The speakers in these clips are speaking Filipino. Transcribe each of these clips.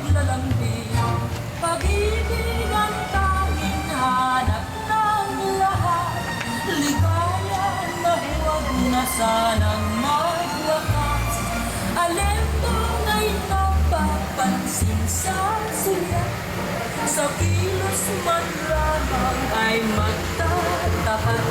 paglalambing. Pag-ibig ang tanging hanap ng lahat. Ligaya na huwag na sanang magwakas. Alindong ay napapansin sa sulat. Sa kilos man lamang ay magtatapat.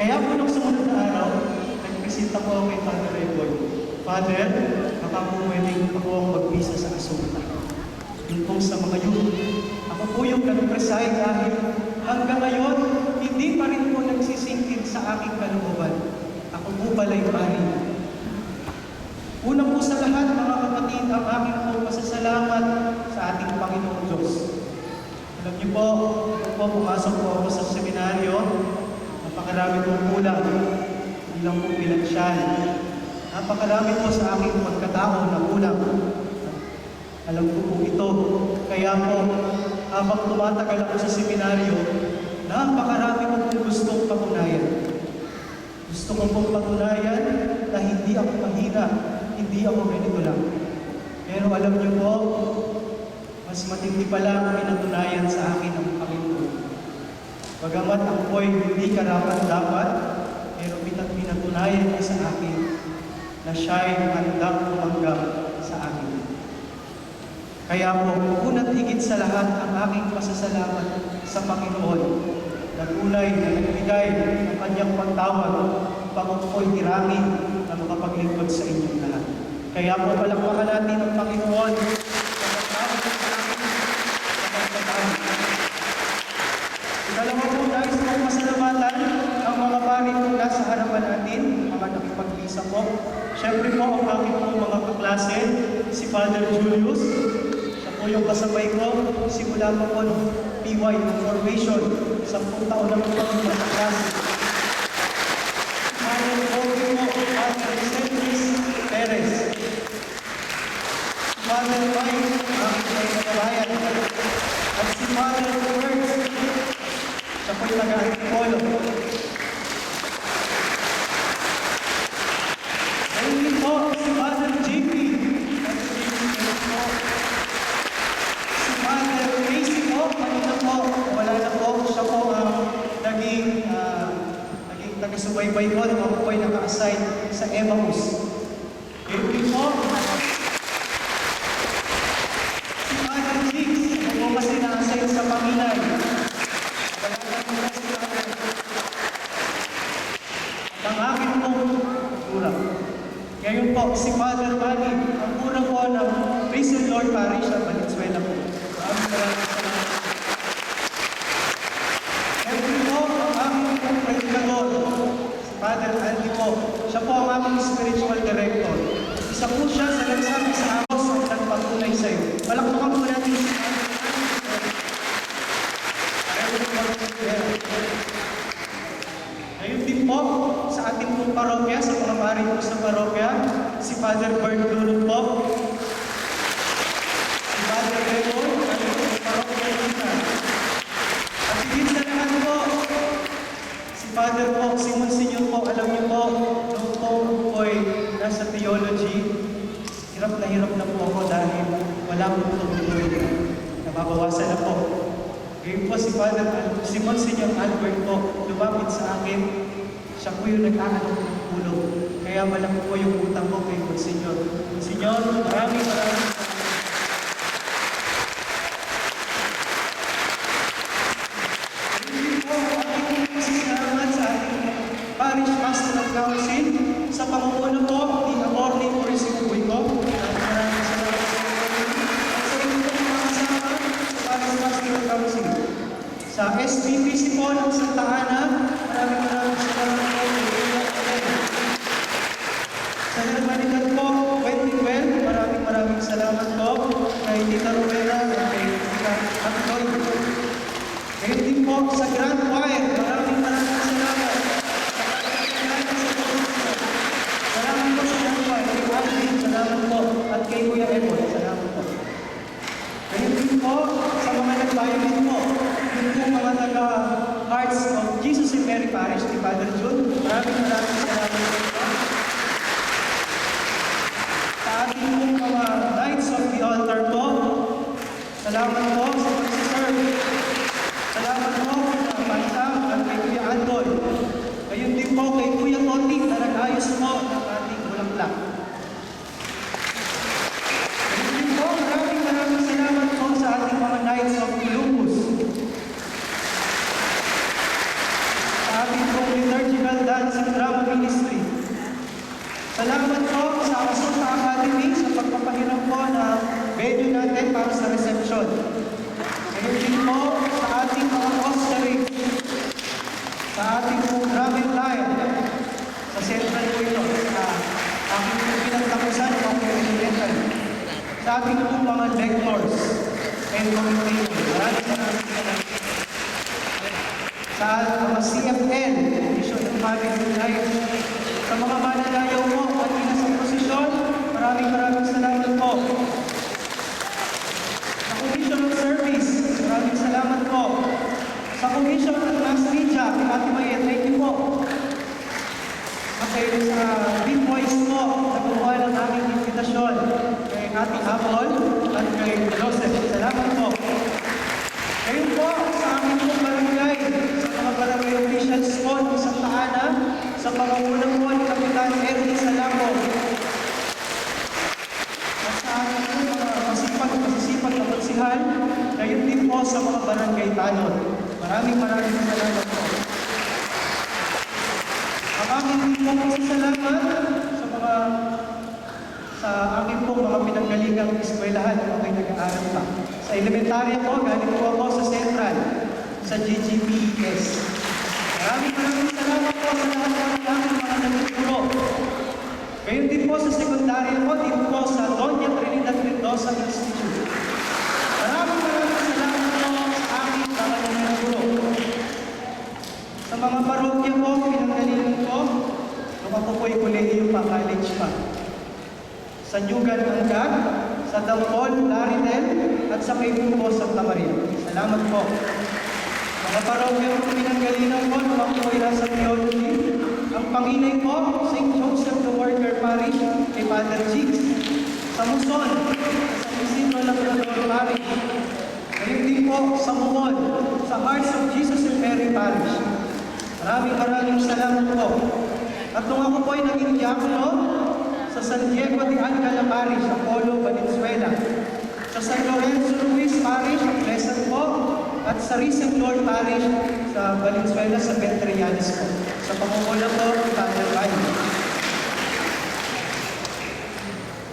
Kaya po nung sumunod na araw, nagpresenta po ako kay Father Reboy. Father, baka po pwedeng ako ang magbisa sa kasulta. Yun po sa mga yun. Ako po yung nag-preside dahil hanggang ngayon, hindi pa rin po nagsisingkin sa aking kalooban. Ako po pala'y pari. Una po sa lahat, mga kapatid, ang aking po pasasalamat sa ating Panginoong Diyos. Alam niyo po, pumasok po ako sa seminaryo, napakarami pong kulang, hindi lang po pinansyal. Napakarami po sa aking pagkatao na kulang. Alam ko po ito. Kaya po, habang tumatagal ako sa seminaryo, napakarami po pong gustong patunayan. Gusto ko pong patunayan na hindi ako mahina, hindi ako ganito lang. Pero alam niyo po, mas matindi pala ang pinatunayan sa akin ng Panginoon. Bagamat ako'y hindi karapat-dapat, pero pinatunayan niya sa akin na siya'y handang tumanggap sa akin. Kaya po, una't higit sa lahat ang aking pasasalamat sa Panginoon na tunay na nagbigay ng kanyang pagtawag upang ako'y tirangin na makapaglingkod sa inyong lahat. Kaya po, palakpakan natin ang Panginoon sa pagtawag sa akin sa pagtatawag. Ikalawa po, nais kong masalamatan ang mga pari po nasa harapan natin, mga nakipagbisa po. Siyempre po, ang aking po mga kaklase, si Father Julius, siya po yung kasabay ko, simula po po ng PY formation, 10 taon na po kami kaklase. Father Jorge po, Father Cedric Perez, Father Mike, aking kababayan, at si Father Words, siya po'y taga-Antipolo. Ngayon din po, si Father JP. Si Father Casey po, kanina po, wala na po. Siya po ang naging taga-subaybay po nung ako po'y naka-assign sa Emmaus. Ngayon din po, si Father Jigs, ako po kasi na-assign sa Panginoon. Ang akin pong kurang. Ngayon po, si Father Manny, ang kurang po ng Praise the Lord Parish sa Valenzuela po. Maraming salamat. Ngayon po, ang aking pong predikador, si Father Andy po. Siya po ang aming spiritual director. Isa po siya sa nagsabi sa Amos ang nagpatunay sa iyo. Palakpakan po natin si Ngayon din po, sa ating pong parokya, sa mga pari po sa parokya, si Father Bert Lurun po, si Father Raymond, ating pong parokya nila. At higit sa lahat po, si Father po, si Monsignor po, alam niyo po, nung po po'y nasa theology, hirap na po ako dahil wala po tuloy. Nababawasan na po. Ngayon po si Monsignor Albert po, lumapit sa akin, siya po yung nag-aalok ng tulong. Kaya malaki po yung utang ko kay Monsignor. Monsignor, maraming salamat. Ngayon po, aking pasasalamat sa ating Parish Pastoral Council, sa pamumuno po, ni Aborni Purisimo Buiko. Maraming salamat sa inyo. At sa inyo po mga kasama sa Parish Pastoral Council. Sa SBPC po ng Santa Ana, maraming salamat po. Sa Hermanidad po, 2012, maraming salamat po kay Tita Romera at kay Tita Antoy. Ngayon din po sa Grand Choir, maraming salamat. Salamat po sa Grand Choir, kay Alvin, salamat po, at kay Kuya Ebon, salamat po. Ngayon din po sa mga nag-violin po, yung mga taga-Hearts of Jesus and Mary Parish ni Father June, maraming salamat po. Sa ating pong mga Knights of the Altar po, salamat po sa pagsiserve. Salamat po sa Pansam at kay Kuya Anton. Ngayon din po kay Kuya Toti na nag-ayos po ng ating bulaklak. Ngayon din po, maraming salamat po sa ating mga Knights of Columbus. Sa ating pong liturgical venue natin para sa reception. Ngayon din po sa ating mga Oscaring, sa ating po Ramen Live, sa Central po ito, sa aking po pinagtapusan, sa ating po mga lectors and commentators. Maraming salamat. Sa mga CFN, Commission of Family Life, sa mga mananayaw mo at nasa posisyon, maraming salamat po. Sa Commission of Service, maraming salamat po. Sa Commission of Mass Media, Ate Maya, thank you po. Okay, sa Big Boys po, nagawa ng aming invitasyon kay Ate Apple at kay Joseph. Salamat po. Ngayon po, sa aming po barangay, sa mga barangay officials po ng Santa Ana, sa pangungunan po ni Kapitan Ernie Salamo, at sa aming po mga masisipag na konsihan, ngayon din po sa mga barangay tanod. Maraming salamat po. Ang aking din po pasasalamat sa aking po mga pinanggalingang eskwelahan na ako'y nag-aaral pa. Sa elementarya po, galing po ako sa Central, sa GGPES. Maraming salamat po sa lahat ng aming mga nagtuturo. Ngayon din po sa sekundarya po, din po sa Doña Trinidad Mendoza Institute. Maraming salamat po sa aking mga nagtuturo. Sa mga parokya po, pinanggalingan ko, nung ako po'y kolehiyo pa, college pa. Sa Nyugan, Angag, sa Dampol, Laridel, at sa Kaibong po, Santa Maria. Salamat po. Mga parokya po pinanggalingan ko, nung ako po'y nasa theology. Ang Panginay po, St. Joseph the Worker Parish, kay Father Jigs. Sa Muson, sa Isidro Labrador Parish. Ngayon din po sa Muon, sa Hearts of Jesus and Mary Parish. Maraming salamat po. At nung ako po ay naging diakono sa San Diego de Alcala Parish, Apollo, Valenzuela, sa San Lorenzo Luis Parish, Pleasant po, at sa Recent Lord Parish sa Valenzuela, sa Ventrianes po. Sa pamumula po, Father Bayo.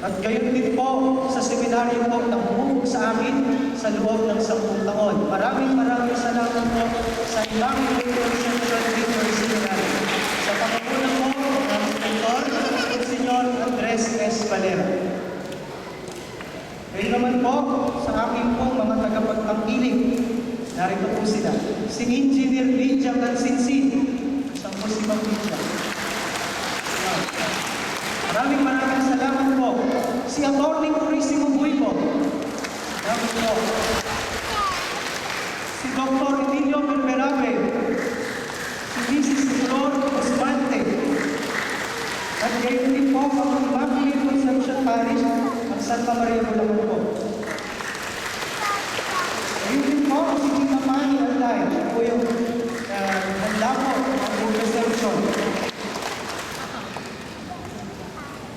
At gayon din po sa seminaryo po na bumuhog sa akin sa loob ng 10 taon. Maraming salamat po sa ibang Central Victory Seminary. Sa pamumula po ng Dr. Senyor Andres S. Valera. Ngayon naman po sa aking po mga tagapagtangkilik. Narito po sila. Si Engineer Lydia Cansinsin. Isang po si Ma'am Lydia. Maraming salamat po. Si Atty. Purisimo Buico. Salamat po. Si Dr. Emilio Bermerabe. Si Mrs. Flor Osmante. At gayon din po ang Immaculate Conception Parish at Santa Maria Bulacan po. Gayon din po si Tita Pani Alday. Siya po yung naglapo ng reception.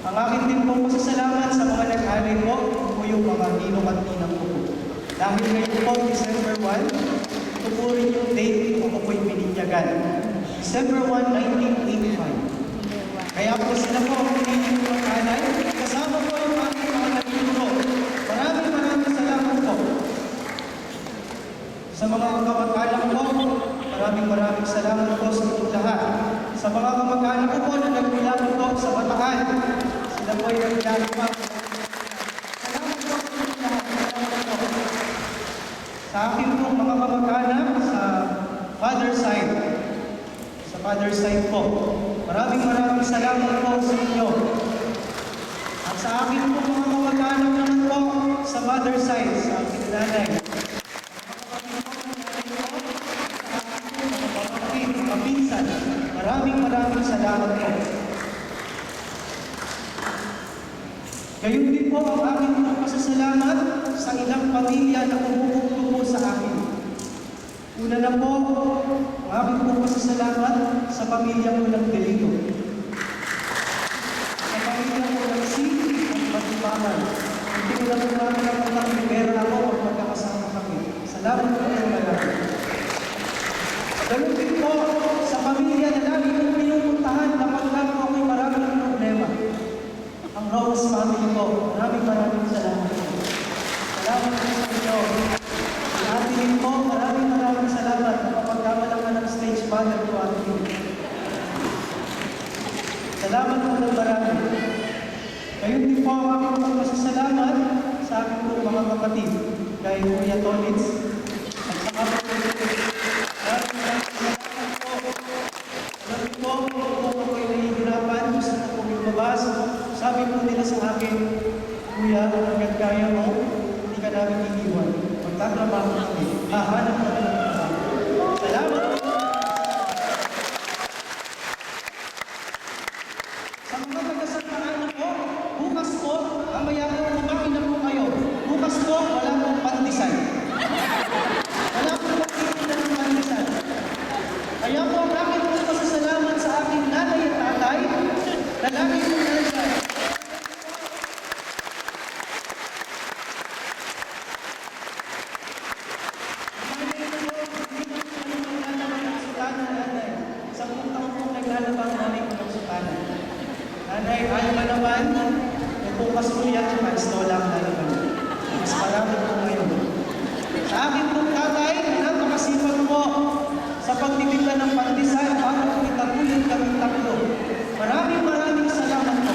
Ang akin din pong pasasalamat sa mga nag-alay po, po yung mga ninong at ninang ko po. Dahil ngayon po, December 1, ito po rin yung date kung ako po'y pininyagan. December 1, 1985. Kaya po sila po ang pinili ko ng alay. Kasama po yung aking mga nagtuturo. Maraming salamat po. Sa mga kamag-anak po, maraming salamat po sa inyong lahat. Sa mga kamag-anak ko po na nagbilang po sa Bataan, sila po ay nagbilang po. Salamat po sa inyong lahat. Salamat po. Sa akin po mga kamag-anak sa father side. Sa father side po. Maraming salamat po sa inyo. At sa akin po mga kamag-anak naman po sa mother side, sa aking nanay. Maraming salamat po. Gayon din po ang aking pasasalamat sa ilang pamilya na kumukuplo po sa akin. Una na po, ang aking po pasasalamat sa pamilya ko ng Delito. Sa pamilya ko ng Siti at Matibangan. Hindi ko na po namin ang primera ako at magkakasama kami. Salamat po ng marami. Gayon din po sa pamilya na lagi kong pinupuntahan kapag po ako'y maraming problema. Ang Rose family po, maraming salamat po. Salamat po ng marami. Gayon din po ang aking pong masasalamat sa aking pong mga kapatid, kay Kuya Tonitz, at sa mga alam po, kung ako'y nahihirapan, gusto na pong lumabas, sabi po nila sa akin, Kuya, hanggang kaya mo, hindi ka namin iiwan. Magtatrabaho kami, hahanap ka na ng trabaho. Salamat po. Sa mga taga-Santa po, bukas po, mamaya po, kumain na po kayo. Bukas po, wala pong pandesal. Wala pong magtitinda ng pandesal. Kaya po, bakit po masasalamat sa aking nanay at tatay, na lagi po nandyan. Nanay, ayaw ka naman, nagbukas mo yan, pa-install lang na naman. Mas marami po ngayon. Sa akin pong tatay, napakasipag po sa pagtitinda ng pandesal para po itagulit kami tatlo. Maraming salamat po.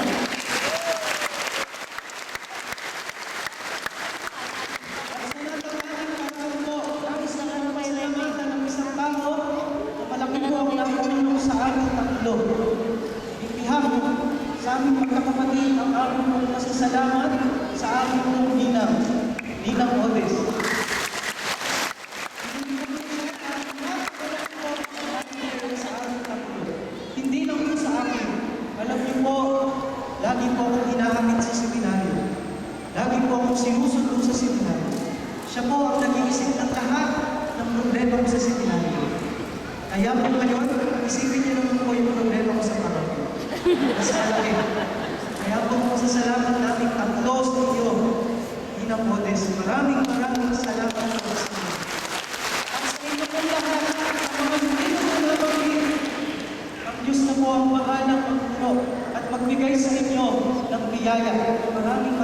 At sa natataling parang po, ang isang salamatan ng isang tao, na malaki po ang nakulong sa aming tatlo. Ibihang sa aming magkakapatid ang aming pong masasalamat sa aming pong Ninang Odes. Hindi lang po sa akin. Alam niyo po, lagi po akong hinahamit sa seminaryo. Lagi po akong sinusundo sa seminaryo. Siya po ang nag-iisip ng lahat ng problema ko sa seminaryo. Kaya po ngayon, isipin niyo naman po yung problema ko sa parokya. Mas malaki. Kaya po masasalamat natin tatlo sa iyo, Ninang Odes. Maraming salamat po sa inyo. At sa inyo po lahat, sa mga hindi na po nabagin, ang Diyos na po ang bahalang magturo at magbigay sa inyo ng biyaya. Maraming